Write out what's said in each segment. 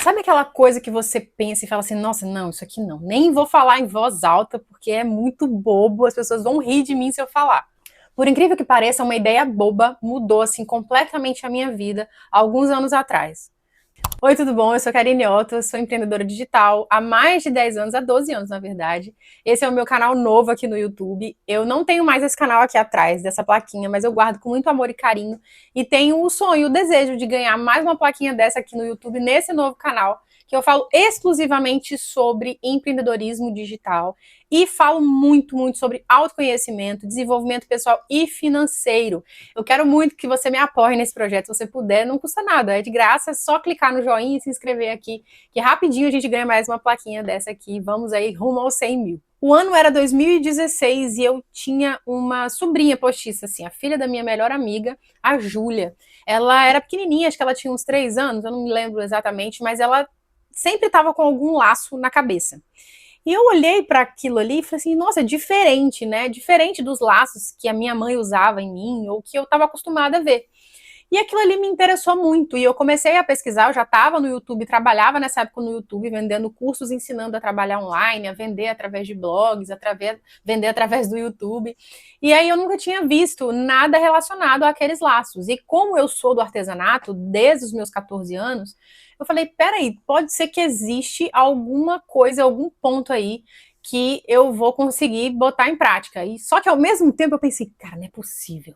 Sabe aquela coisa que você pensa e fala assim, nossa, não, isso aqui não, nem vou falar em voz alta porque é muito bobo, as pessoas vão rir de mim se eu falar. Por incrível que pareça, uma ideia boba mudou assim completamente a minha vida há alguns anos atrás. Oi, tudo bom? Eu sou Karine Otto, sou empreendedora digital há mais de 10 anos, há 12 anos na verdade. Esse é o meu canal novo aqui no YouTube. Eu não tenho mais esse canal aqui atrás dessa plaquinha, mas eu guardo com muito amor e carinho e tenho o sonho, o desejo de ganhar mais uma plaquinha dessa aqui no YouTube, nesse novo canal, que eu falo exclusivamente sobre empreendedorismo digital e falo muito sobre autoconhecimento, desenvolvimento pessoal e financeiro. Eu quero muito que você me apoie nesse projeto, se você puder, não custa nada, é de graça, é só clicar no joinha e se inscrever aqui, que rapidinho a gente ganha mais uma plaquinha dessa aqui, vamos aí rumo aos 100 mil. O ano era 2016 e eu tinha uma sobrinha postiça, assim, a filha da minha melhor amiga, a Júlia. Ela era pequenininha, acho que ela tinha uns 3 anos, eu não me lembro exatamente, mas ela sempre estava com algum laço na cabeça. E eu olhei para aquilo ali e falei assim, nossa, é diferente, né? Diferente dos laços que a minha mãe usava em mim ou que eu estava acostumada a ver. E aquilo ali me interessou muito e eu comecei a pesquisar, eu já estava no YouTube, trabalhava nessa época no YouTube, vendendo cursos, ensinando a trabalhar online, a vender através de blogs, vender através do YouTube. E aí eu nunca tinha visto nada relacionado àqueles laços. E como eu sou do artesanato desde os meus 14 anos, eu falei, peraí, pode ser que existe alguma coisa, algum ponto aí que eu vou conseguir botar em prática. E só que ao mesmo tempo eu pensei, cara, não é possível.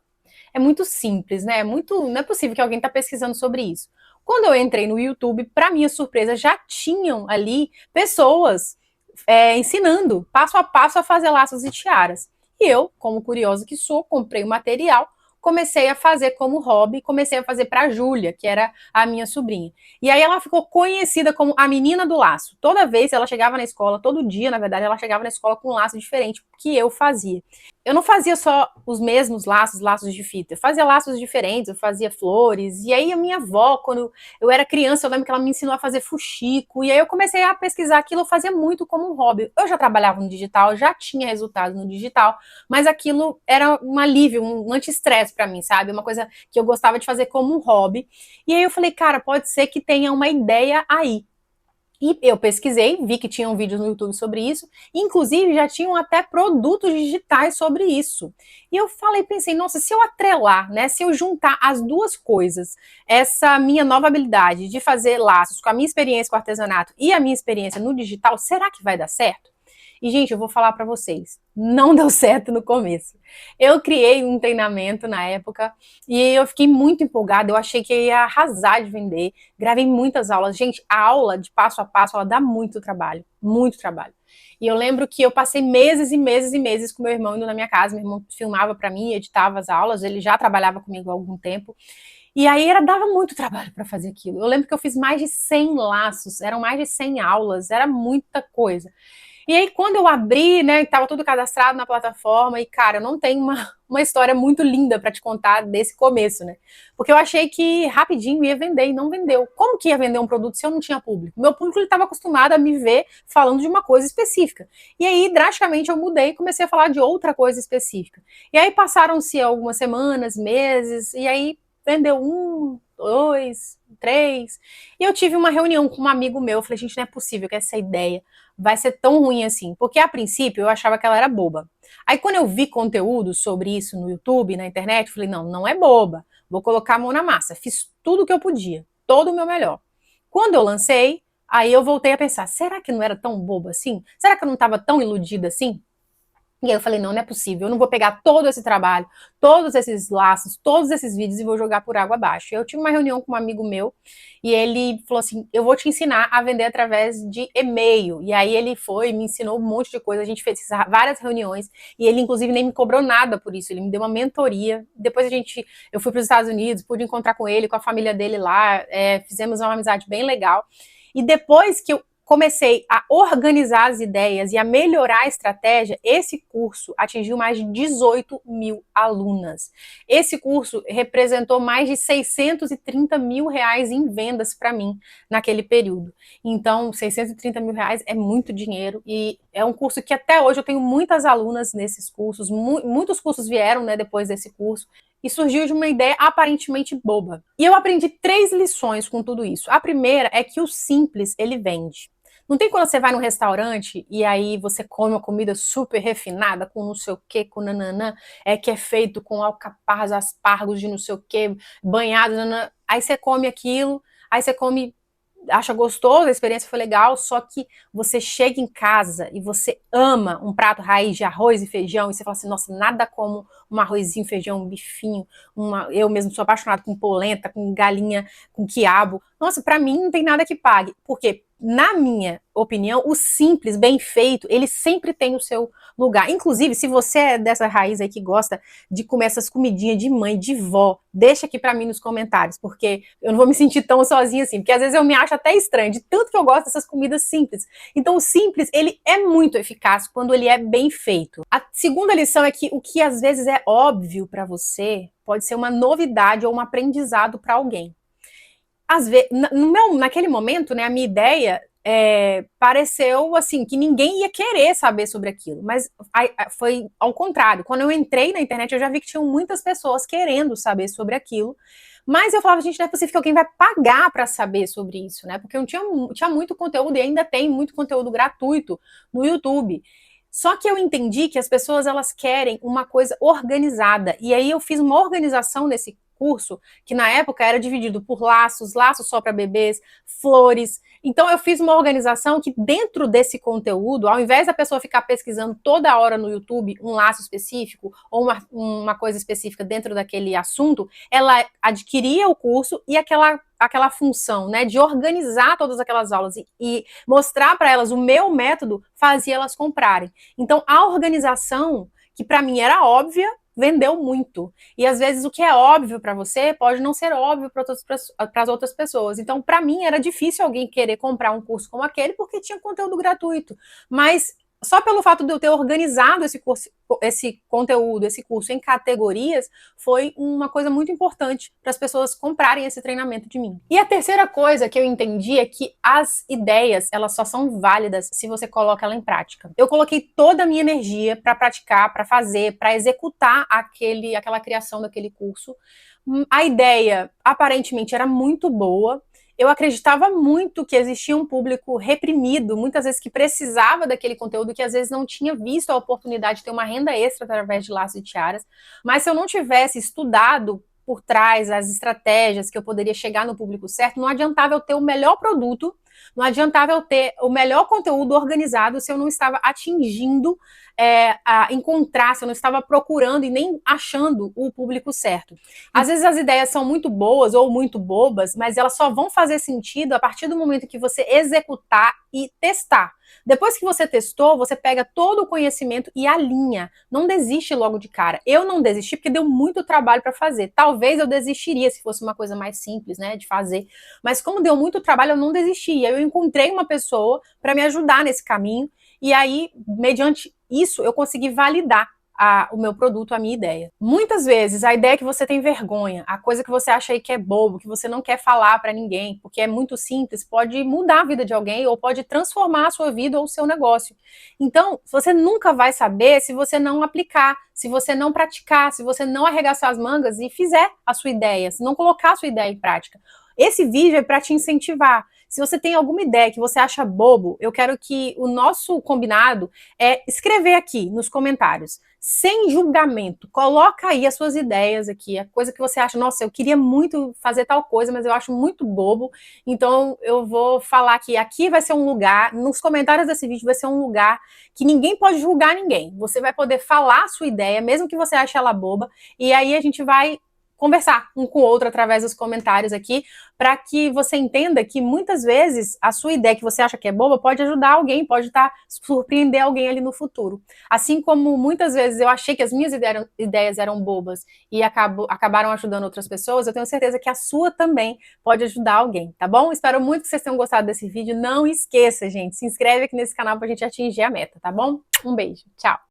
É muito simples, né? Não é possível que alguém está pesquisando sobre isso. Quando eu entrei no YouTube, para minha surpresa, já tinham ali pessoas ensinando passo a passo a fazer laços e tiaras. E eu, como curiosa que sou, comprei o material, comecei a fazer como hobby, comecei a fazer para a Júlia, que era a minha sobrinha. E aí ela ficou conhecida como a menina do laço. Toda vez ela chegava na escola, todo dia, na verdade, ela chegava na escola com um laço diferente que eu fazia. Eu não fazia só os mesmos laços de fita, eu fazia laços diferentes, eu fazia flores, e aí a minha avó, quando eu era criança, eu lembro que ela me ensinou a fazer fuxico, e aí eu comecei a pesquisar aquilo, eu fazia muito como um hobby. Eu já trabalhava no digital, já tinha resultado no digital, mas aquilo era um alívio, um anti-estresse pra mim, sabe? Uma coisa que eu gostava de fazer como um hobby. E aí eu falei, cara, pode ser que tenha uma ideia aí. E eu pesquisei, vi que tinham vídeos no YouTube sobre isso, inclusive já tinham até produtos digitais sobre isso. E eu falei, pensei, nossa, se eu atrelar, né, se eu juntar as duas coisas, essa minha nova habilidade de fazer laços com a minha experiência com o artesanato e a minha experiência no digital, será que vai dar certo? E, gente, eu vou falar para vocês, não deu certo no começo. Eu criei um treinamento na época e eu fiquei muito empolgada, eu achei que ia arrasar de vender, gravei muitas aulas. Gente, a aula de passo a passo, ela dá muito trabalho, muito trabalho. E eu lembro que eu passei meses e meses e meses com meu irmão indo na minha casa, meu irmão filmava para mim, editava as aulas, ele já trabalhava comigo há algum tempo. E aí dava muito trabalho para fazer aquilo. Eu lembro que eu fiz mais de 100 laços, eram mais de 100 aulas, era muita coisa. E aí, quando eu abri, né, estava tudo cadastrado na plataforma, e, cara, eu não tenho uma história muito linda para te contar desse começo, né? Porque eu achei que rapidinho ia vender e não vendeu. Como que ia vender um produto se eu não tinha público? Meu público estava acostumado a me ver falando de uma coisa específica. E aí, drasticamente, eu mudei e comecei a falar de outra coisa específica. E aí, passaram-se algumas semanas, meses, e aí vendeu 1, 2, 3. E eu tive uma reunião com um amigo meu, eu falei, gente, não é possível que essa ideia vai ser tão ruim assim. Porque a princípio eu achava que ela era boba. Aí quando eu vi conteúdo sobre isso no YouTube, na internet, eu falei, não, não é boba. Vou colocar a mão na massa. Fiz tudo o que eu podia, todo o meu melhor. Quando eu lancei, aí eu voltei a pensar, será que não era tão boba assim? Será que eu não estava tão iludida assim? E aí eu falei, não é possível, eu não vou pegar todo esse trabalho, todos esses laços, todos esses vídeos e vou jogar por água abaixo. Eu tive uma reunião com um amigo meu e ele falou assim, eu vou te ensinar a vender através de e-mail. E aí ele foi, me ensinou um monte de coisa, a gente fez várias reuniões e ele inclusive nem me cobrou nada por isso, ele me deu uma mentoria. Depois eu fui para os Estados Unidos, pude encontrar com ele, com a família dele lá, fizemos uma amizade bem legal. E depois que eu comecei a organizar as ideias e a melhorar a estratégia, esse curso atingiu mais de 18 mil alunas. Esse curso representou mais de 630 mil reais em vendas para mim naquele período. Então, 630 mil reais é muito dinheiro e é um curso que até hoje eu tenho muitas alunas nesses cursos, muitos cursos vieram, né, depois desse curso. e surgiu de uma ideia aparentemente boba. E eu aprendi 3 lições com tudo isso. A primeira é que o simples, ele vende. Não tem quando você vai num restaurante e aí você come uma comida super refinada, com não sei o que, com nananã, que é feito com alcaparras, aspargos de não sei o que, banhado, nananã. Aí você come aquilo, aí você come, acha gostoso, a experiência foi legal, só que você chega em casa e você ama um prato raiz de arroz e feijão, e você fala assim, nossa, nada como um arrozinho, feijão, um bifinho, eu mesmo sou apaixonada com polenta, com galinha, com quiabo. Nossa, pra mim não tem nada que pague, porque na minha opinião, o simples, bem feito, ele sempre tem o seu lugar. Inclusive, se você é dessa raiz aí que gosta de comer essas comidinhas de mãe, de vó, deixa aqui pra mim nos comentários, porque eu não vou me sentir tão sozinha assim, porque às vezes eu me acho até estranha, de tanto que eu gosto dessas comidas simples. Então o simples, ele é muito eficaz quando ele é bem feito. A segunda lição é que o que às vezes é óbvio pra você, pode ser uma novidade ou um aprendizado pra alguém. Às vezes, naquele momento, né, a minha ideia pareceu assim que ninguém ia querer saber sobre aquilo, mas foi ao contrário. Quando eu entrei na internet, eu já vi que tinham muitas pessoas querendo saber sobre aquilo, mas eu falava, gente, não é possível que alguém vai pagar para saber sobre isso, né? Porque eu tinha muito conteúdo e ainda tem muito conteúdo gratuito no YouTube. Só que eu entendi que as pessoas, elas querem uma coisa organizada, e aí eu fiz uma organização nesse curso, que na época era dividido por laços só para bebês, flores. Então eu fiz uma organização que dentro desse conteúdo, ao invés da pessoa ficar pesquisando toda hora no YouTube um laço específico ou uma coisa específica dentro daquele assunto, ela adquiria o curso e aquela função, né, de organizar todas aquelas aulas e mostrar para elas o meu método, fazia elas comprarem. Então a organização, que para mim era óbvia, vendeu muito. E às vezes o que é óbvio para você pode não ser óbvio para as outras pessoas. Então, para mim, era difícil alguém querer comprar um curso como aquele porque tinha conteúdo gratuito. Mas só pelo fato de eu ter organizado esse conteúdo, esse curso em categorias, foi uma coisa muito importante para as pessoas comprarem esse treinamento de mim. E a terceira coisa que eu entendi é que as ideias, elas só são válidas se você coloca ela em prática. Eu coloquei toda a minha energia para praticar, para fazer, para executar aquela criação daquele curso. A ideia, aparentemente, era muito boa. Eu acreditava muito que existia um público reprimido, muitas vezes que precisava daquele conteúdo, que às vezes não tinha visto a oportunidade de ter uma renda extra através de laços e tiaras. Mas se eu não tivesse estudado por trás as estratégias que eu poderia chegar no público certo, não adiantava eu ter o melhor produto, não adiantava eu ter o melhor conteúdo organizado se eu não estava atingindo a encontrar, se eu não estava procurando e nem achando o público certo. Às vezes as ideias são muito boas ou muito bobas, mas elas só vão fazer sentido a partir do momento que você executar e testar. Depois que você testou, você pega todo o conhecimento e alinha. Não desiste logo de cara. Eu não desisti porque deu muito trabalho para fazer. Talvez eu desistiria se fosse uma coisa mais simples, né, de fazer. Mas como deu muito trabalho, eu não desisti. E aí eu encontrei uma pessoa para me ajudar nesse caminho. E aí, mediante isso, eu consegui validar o meu produto, a minha ideia. Muitas vezes, a ideia que você tem vergonha, a coisa que você acha aí que é bobo, que você não quer falar para ninguém, porque é muito simples, pode mudar a vida de alguém ou pode transformar a sua vida ou o seu negócio. Então, você nunca vai saber se você não aplicar, se você não praticar, se você não arregaçar as mangas e fizer a sua ideia, se não colocar a sua ideia em prática. Esse vídeo é para te incentivar. Se você tem alguma ideia que você acha bobo, eu quero que o nosso combinado é escrever aqui nos comentários, sem julgamento. Coloca aí as suas ideias aqui, a coisa que você acha, nossa, eu queria muito fazer tal coisa, mas eu acho muito bobo, então eu vou falar que aqui vai ser um lugar, nos comentários desse vídeo vai ser um lugar que ninguém pode julgar ninguém. Você vai poder falar a sua ideia, mesmo que você ache ela boba, e aí a gente vai conversar um com o outro através dos comentários aqui, para que você entenda que muitas vezes a sua ideia que você acha que é boba pode ajudar alguém, pode surpreender alguém ali no futuro. Assim como muitas vezes eu achei que as minhas ideias eram bobas e acabaram ajudando outras pessoas, eu tenho certeza que a sua também pode ajudar alguém, tá bom? Espero muito que vocês tenham gostado desse vídeo. Não esqueça, gente, se inscreve aqui nesse canal pra gente atingir a meta, tá bom? Um beijo, tchau!